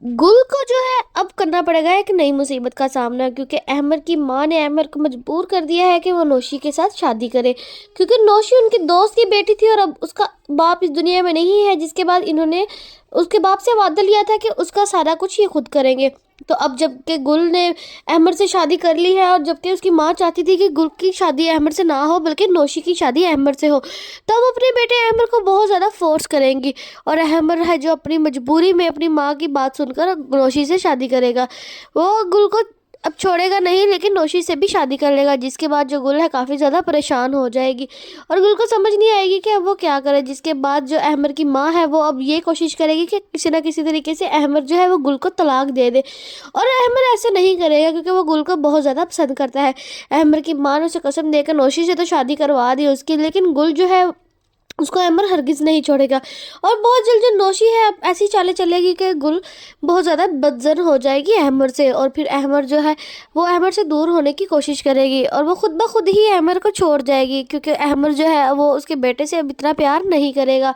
गुल को जो है अब करना पड़ेगा एक नई मुसीबत का सामना, क्योंकि अहमद की माँ ने अहमद को मजबूर कर दिया है कि वो नौशी के साथ शादी करे, क्योंकि नौशी उनकी दोस्त की बेटी थी और अब उसका बाप इस दुनिया में नहीं है, जिसके बाद इन्होंने उसके बाप से वादा लिया था कि उसका सारा कुछ ये खुद करेंगे। तो अब जबकि गुल ने अहमद से शादी कर ली है और जबकि उसकी माँ चाहती थी कि गुल की शादी अहमद से ना हो बल्कि नौशी की शादी अहमद से हो, तो वो अपने बेटे अहमद को बहुत ज़्यादा फोर्स करेंगी और अहमद है जो अपनी मजबूरी में अपनी माँ की बात सुनकर नौशी से शादी करेगा। वो गुल को अब छोड़ेगा नहीं लेकिन नौशी से भी शादी कर लेगा, जिसके बाद जो गुल है काफ़ी ज़्यादा परेशान हो जाएगी और गुल को समझ नहीं आएगी कि अब वो क्या करे। जिसके बाद जो अहमद की माँ है वो अब ये कोशिश करेगी कि किसी ना किसी तरीके से अहमद जो है वो गुल को तलाक दे दे, और अहमद ऐसे नहीं करेगा क्योंकि वो गुल को बहुत ज़्यादा पसंद करता है। अहमद की माँ ने उसे कसम देकर नौशी से तो शादी करवा दी उसकी, लेकिन गुल जो है उसको अहमद हरगिज़ नहीं छोड़ेगा। और बहुत जल्द जो नौशी है अब ऐसी चालें चलेगी कि गुल बहुत ज़्यादा बदजन हो जाएगी अहमद से, और फिर अहमद जो है वो अहमद से दूर होने की कोशिश करेगी और वो खुद ब खुद ही अहमद को छोड़ जाएगी, क्योंकि अहमद जो है वो उसके बेटे से अब इतना प्यार नहीं करेगा,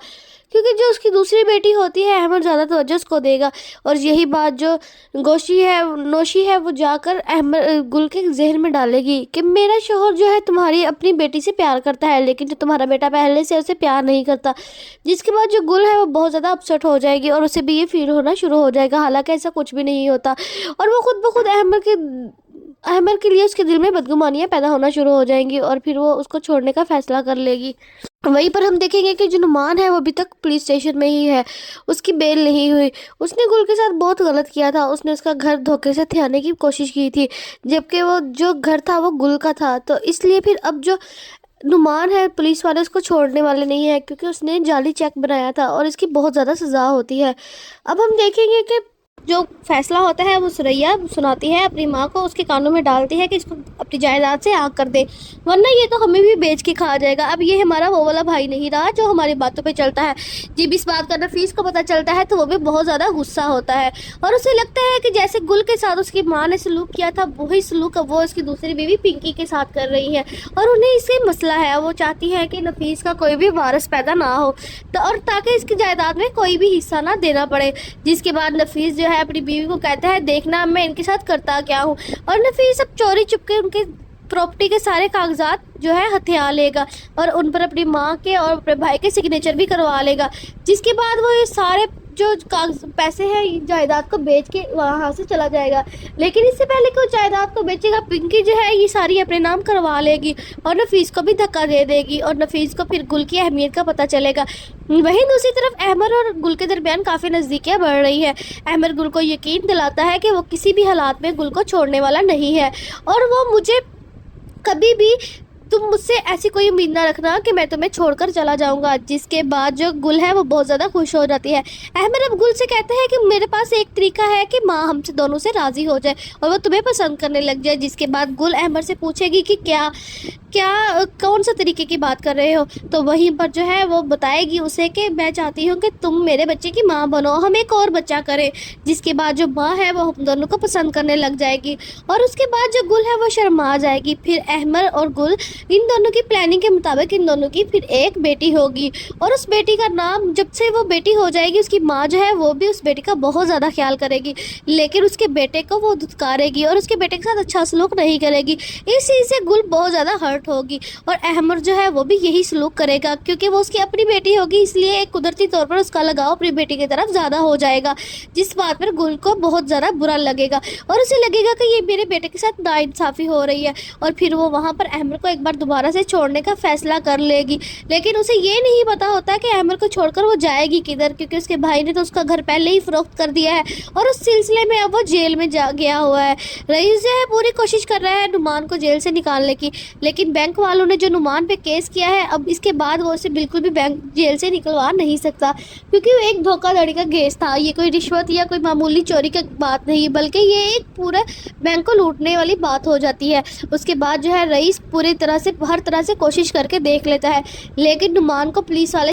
क्योंकि जो उसकी दूसरी बेटी होती है अहमद ज़्यादा तवज्जो उसको देगा। और यही बात जो नौशी है वो जाकर अहमद गुल के जहन में डालेगी कि मेरा शोहर जो है तुम्हारी अपनी बेटी से प्यार करता है लेकिन जो तुम्हारा बेटा पहले से उसे प्यार नहीं करता। जिसके बाद जो गुल है वो बहुत ज़्यादा अपसेट हो जाएगी और उसे भी ये फील होना शुरू हो जाएगा, हालांकि ऐसा कुछ भी नहीं होता, और वो खुद ब खुद अहमद के लिए उसके दिल में बदगुमानियाँ पैदा होना शुरू हो जाएंगी और फिर वो उसको छोड़ने का फैसला कर लेगी। वहीं पर हम देखेंगे कि जो नुमान है वो अभी तक पुलिस स्टेशन में ही है, उसकी बेल नहीं हुई। उसने गुल के साथ बहुत गलत किया था, उसने उसका घर धोखे से हथियाने की कोशिश की थी जबकि वो जो घर था वो गुल का था, तो इसलिए फिर अब जो नुमान है पुलिस वाले उसको छोड़ने वाले नहीं है क्योंकि उसने जाली चेक बनाया था और इसकी बहुत ज़्यादा सज़ा होती है। अब हम देखेंगे कि जो फैसला होता है वो सुरैया सुनाती है अपनी माँ को, उसके कानों में डालती है कि इसको अपनी जायदाद से आग कर दे वरना ये तो हमें भी बेच के खा जाएगा। अब ये हमारा वो वाला भाई नहीं रहा जो हमारी बातों पे चलता है। जब इस बात का नफीस को पता चलता है तो वो भी बहुत ज़्यादा गुस्सा होता है और उसे लगता है कि जैसे गुल के साथ उसकी माँ ने सलूक किया था वही सलूक अब वो उसकी दूसरी बीवी पिंकी के साथ कर रही है, और उन्हें इससे मसला है। वो चाहती है कि नफीस का कोई भी वारिस पैदा ना हो और ताकि इसकी जायदाद में कोई भी हिस्सा ना देना पड़े। जिसके बाद नफीस जो है अपनी बीवी को कहता है देखना मैं इनके साथ करता क्या हूँ, और नफीस अब चोरी चुपके उनके प्रॉपर्टी के सारे कागजात जो है हथिया लेगा और उन पर अपनी माँ के और अपने भाई के सिग्नेचर भी करवा लेगा। जिसके बाद वो ये सारे जो पैसे हैं जायदाद को बेच के वहाँ से चला जाएगा, लेकिन इससे पहले कि वो जायदाद को बेचेगा पिंकी जो है ये सारी अपने नाम करवा लेगी और नफीस को भी धक्का दे देगी और नफीस को फिर गुल की अहमियत का पता चलेगा। वहीं दूसरी तरफ अहमद और गुल के दरमियान काफ़ी नज़दीकियाँ बढ़ रही है। अहमद गुल को यकीन दिलाता है कि वो किसी भी हालात में गुल को छोड़ने वाला नहीं है और वो मुझे कभी भी तुम मुझसे ऐसी कोई उम्मीद ना रखना कि मैं तुम्हें छोड़कर चला जाऊंगा। जिसके बाद जो गुल है वो बहुत ज़्यादा खुश हो जाती है। अहमद अब गुल से कहते हैं कि मेरे पास एक तरीका है कि माँ हमसे दोनों से राज़ी हो जाए और वो तुम्हें पसंद करने लग जाए। जिसके बाद गुल अहमद से पूछेगी कि क्या कौन सा तरीके की बात कर रहे हो, तो वहीं पर जो है वो बताएगी उसे कि मैं चाहती हूँ कि तुम मेरे बच्चे की माँ बनो, हम एक और बच्चा करें। जिसके बाद जो माँ है वो हम दोनों को पसंद करने लग जाएगी और उसके बाद जो गुल है वो शर्मा जाएगी। फिर अहमद और गुल इन दोनों की प्लानिंग के मुताबिक इन दोनों की फिर एक बेटी होगी और उस बेटी का नाम जब से वो बेटी हो जाएगी उसकी माँ जो है वो भी उस बेटी का बहुत ज़्यादा ख्याल करेगी, लेकिन उसके बेटे को वो धुतकारेगी और उसके बेटे के साथ अच्छा सलूक नहीं करेगी। इस चीज़ से गुल बहुत ज़्यादा हर्ट होगी और अहमद जो है वो भी यही सलूक करेगा क्योंकि वो उसकी अपनी बेटी होगी, इसलिए एक कुदरती तौर पर उसका लगाव अपनी बेटी की तरफ ज़्यादा हो जाएगा। जिस बात पर गुल को बहुत ज़्यादा बुरा लगेगा और उसे लगेगा कि ये मेरे बेटे के साथ नाइंसाफ़ी हो रही है और फिर वो वहाँ पर अहमद को एक बार दोबारा से छोड़ने का फैसला कर लेगी। लेकिन उसे ये नहीं पता होता कि अहमद को छोड़कर वो जाएगी किधर, क्योंकि उसके भाई ने तो उसका घर पहले ही फरोख्त कर दिया है और उस सिलसिले में अब वो जेल में जा गया हुआ है। रईस जो है पूरी कोशिश कर रहा है नुमान को जेल से निकालने की, लेकिन बैंक वालों ने जो नुमान पे केस किया है अब इसके बाद वो उसे बिल्कुल भी बैंक जेल से निकलवा नहीं सकता, क्योंकि वो एक धोखाधड़ी का केस था। ये कोई रिश्वत या कोई मामूली चोरी की बात नहीं बल्कि ये एक पूरा बैंक को लूटने वाली बात हो जाती है। उसके बाद जो है रईस पूरी तरह से हर तरह से कोशिश करके देख लेता है, लेकिन नुमान को पुलिस वाले